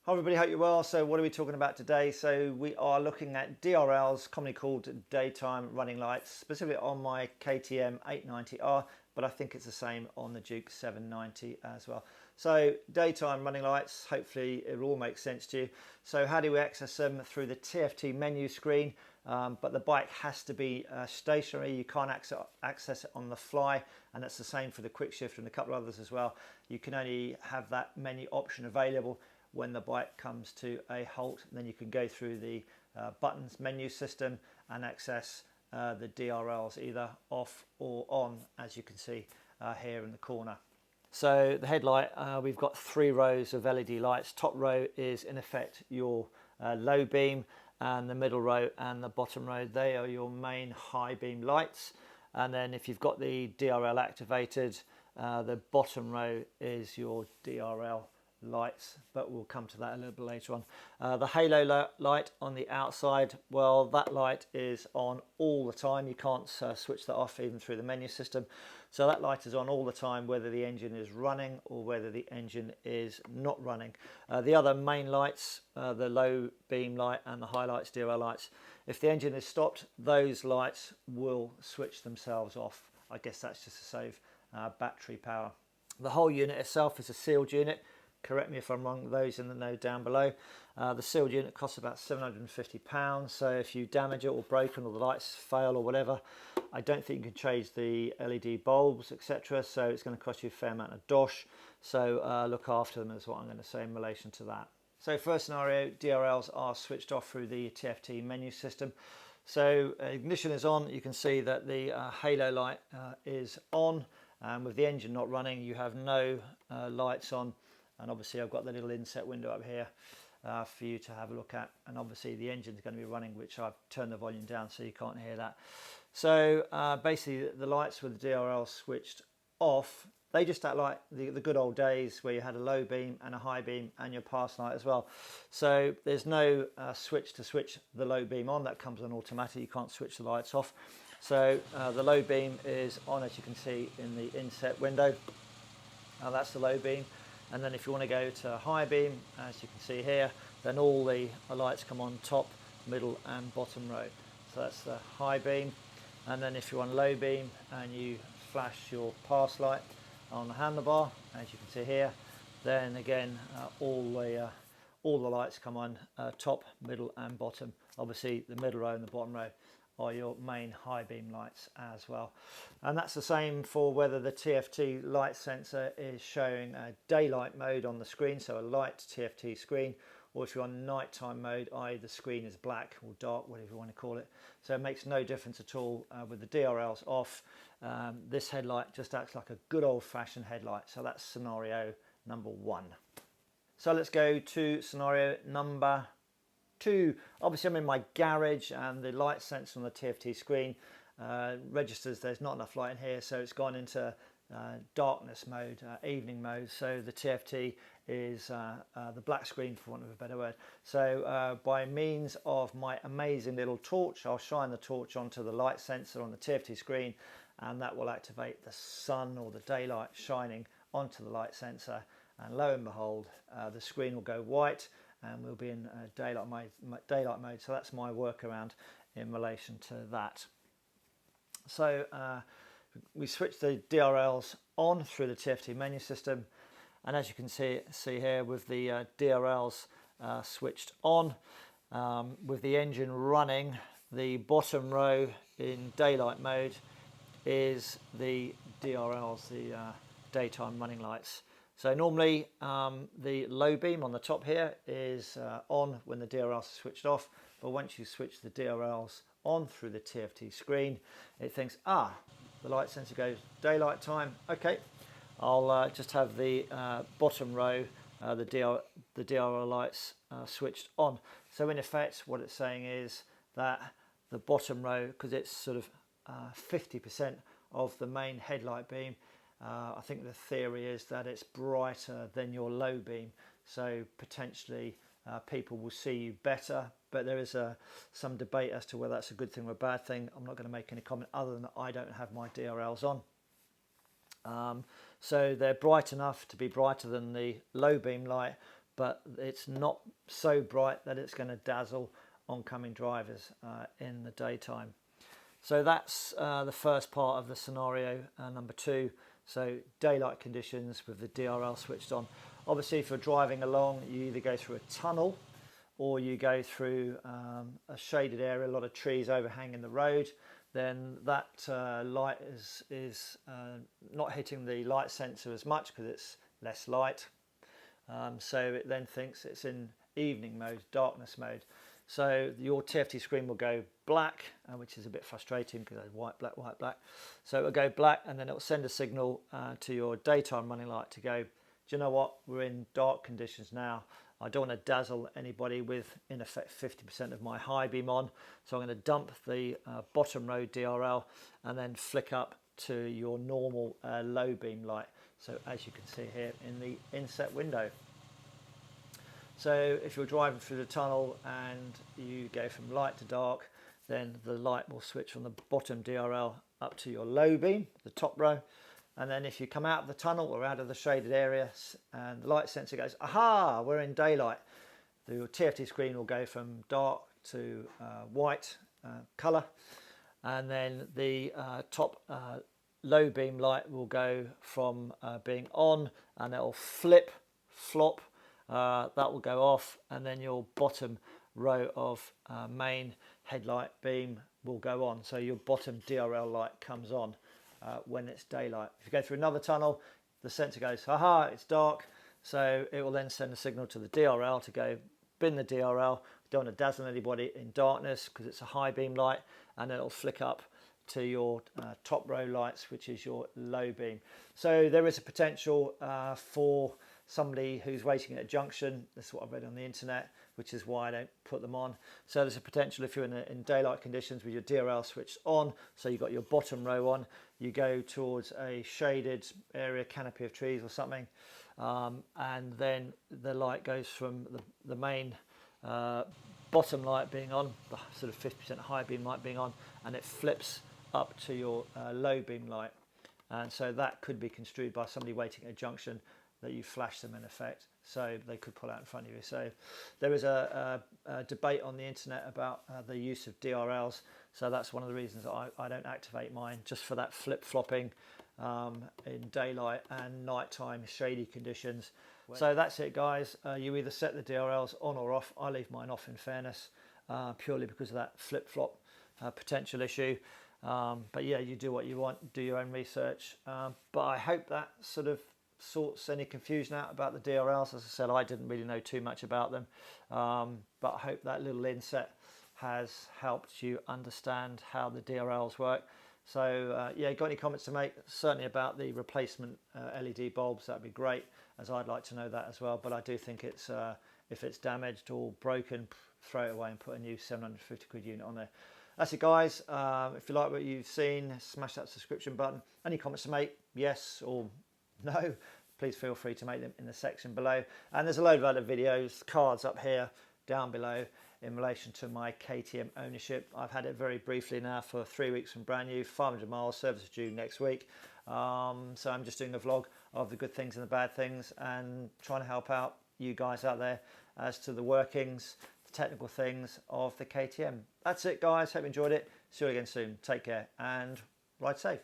Hi everybody, hope you're well. So what are we talking about today? So we are looking at DRLs, commonly called daytime running lights, specifically on my KTM890R, but I think it's the same on the Duke 790 as well. So daytime running lights, hopefully it all makes sense to you. So how do we access them? Through the TFT menu screen, but the bike has to be stationary. You can't access it on the fly, and that's the same for the quick shift and a couple of others as well. You can only have that menu option available when the bike comes to a halt. And then you can go through the buttons menu system and access the DRLs either off or on, as you can see here in the corner. So the headlight, we've got 3 rows of LED lights. Top row is in effect your low beam, and the middle row and the bottom row, they are your main high beam lights. And then if you've got the DRL activated, the bottom row is your DRL lights, but we'll come to that a little bit later on. The halo light on the outside, well, that light is on all the time. You can't switch that off even through the menu system. So that light is on all the time, whether the engine is running or whether the engine is not running. The other main lights, the low beam light and the highlights DRL lights, if the engine is stopped, those lights will switch themselves off. I guess that's just to save battery power. The whole unit itself is a sealed unit. Correct me if I'm wrong, those in the note down below. The sealed unit costs about £750, so if you damage it or broken or the lights fail or whatever, I don't think you can change the LED bulbs, etc. So it's going to cost you a fair amount of dosh. So look after them is what I'm going to say in relation to that. So first scenario, DRLs are switched off through the TFT menu system. So ignition is on. You can see that the halo light is on, and with the engine not running, you have no lights on. And obviously I've got the little inset window up here for you to have a look at, and obviously the engine's going to be running, which I've turned the volume down so you can't hear that. So basically the lights with the DRL switched off, they just act like the good old days where you had a low beam and a high beam and your pass light as well. So there's no switch to switch the low beam on, that comes on automatic, you can't switch the lights off. So the low beam is on, as you can see in the inset window. That's the low beam. And then if you want to go to high beam, as you can see here, then all the lights come on top, middle and bottom row. So that's the high beam. And then if you're on low beam and you flash your pass light on the handlebar, as you can see here, then again all the lights come on top, middle and bottom. Obviously the middle row and the bottom row are your main high beam lights as well. And that's the same for whether the TFT light sensor is showing a daylight mode on the screen, so a light TFT screen, or if you're on nighttime mode, i.e. the screen is black or dark, whatever you want to call it. So it makes no difference at all with the DRLs off. This headlight just acts like a good old-fashioned headlight. So that's scenario number 1. So let's go to scenario number 2. Obviously I'm in my garage and the light sensor on the TFT screen registers there's not enough light in here, so it's gone into darkness mode, evening mode. So the TFT is the black screen, for want of a better word. So by means of my amazing little torch, I'll shine the torch onto the light sensor on the TFT screen, and that will activate the sun or the daylight shining onto the light sensor, and lo and behold, the screen will go white and we'll be in daylight mode. So that's my workaround in relation to that. So we switch the DRLs on through the TFT menu system, and as you can see here with the DRLs switched on, with the engine running, the bottom row in daylight mode is the DRLs, the daytime running lights. So normally the low beam on the top here is on when the DRLs are switched off, but once you switch the DRLs on through the TFT screen, it thinks, the light sensor goes daylight time, okay, I'll just have the bottom row, the DRL lights switched on. So in effect what it's saying is that the bottom row, because it's sort of 50% of the main headlight beam, I think the theory is that it's brighter than your low beam, so potentially people will see you better, but there is some debate as to whether that's a good thing or a bad thing. I'm not going to make any comment other than that I don't have my DRLs on. So they're bright enough to be brighter than the low beam light, but it's not so bright that it's going to dazzle oncoming drivers in the daytime. So that's the first part of the scenario, number 2. So daylight conditions with the DRL switched on. Obviously, if you're driving along, you either go through a tunnel or you go through a shaded area, a lot of trees overhanging the road. Then that light is not hitting the light sensor as much because it's less light. So it then thinks it's in evening mode, darkness mode. So your TFT screen will go black, which is a bit frustrating because it's white, black, white, black. So it'll go black, and then it'll send a signal to your daytime running light to go, do you know what, we're in dark conditions now. I don't want to dazzle anybody with, in effect, 50% of my high beam on. So I'm going to dump the bottom row DRL and then flick up to your normal low beam light. So as you can see here in the inset window. So if you're driving through the tunnel and you go from light to dark, then the light will switch from the bottom DRL up to your low beam, the top row. And then if you come out of the tunnel or out of the shaded area and the light sensor goes, aha, we're in daylight, the TFT screen will go from dark to white colour. And then the top low beam light will go from being on, and it'll flop, that will go off, and then your bottom row of main headlight beam will go on. So your bottom DRL light comes on when it's daylight. If you go through another tunnel, the sensor goes, haha, it's dark. So it will then send a signal to the DRL to go, bin the DRL. Don't want to dazzle anybody in darkness because it's a high beam light, and it'll flick up to your top row lights, which is your low beam. So there is a potential for somebody who's waiting at a junction. This is what I've read on the internet, which is why I don't put them on. So there's a potential if you're in daylight conditions with your DRL switched on, so you've got your bottom row on, you go towards a shaded area, canopy of trees or something, and then the light goes from the main bottom light being on, the sort of 50% high beam light being on, and it flips up to your low beam light. And so that could be construed by somebody waiting at a junction that you flash them in effect, so they could pull out in front of you. So there is a debate on the internet about the use of DRLs, so that's one of the reasons I don't activate mine, just for that flip-flopping in daylight and nighttime shady conditions. So that's it, guys. You either set the DRLs on or off. I leave mine off in fairness, purely because of that flip-flop potential issue. But yeah, you do what you want, do your own research. But I hope that sort of sorts any confusion out about the DRLs. As I said, I didn't really know too much about them, but I hope that little inset has helped you understand how the DRLs work. So yeah, got any comments to make? Certainly about the replacement LED bulbs, that'd be great, as I'd like to know that as well. But I do think it's if it's damaged or broken, throw it away and put a new 750 quid unit on there. That's it, guys. If you like what you've seen, smash that subscription button. Any comments to make? Yes or no? Please feel free to make them in the section below. And there's a load of other videos, cards up here, down below, in relation to my KTM ownership. I've had it very briefly now for 3 weeks from brand new, 500 miles, service due next week. So I'm just doing a vlog of the good things and the bad things, and trying to help out you guys out there as to the workings, the technical things of the KTM. That's it, guys. Hope you enjoyed it. See you again soon. Take care and ride safe.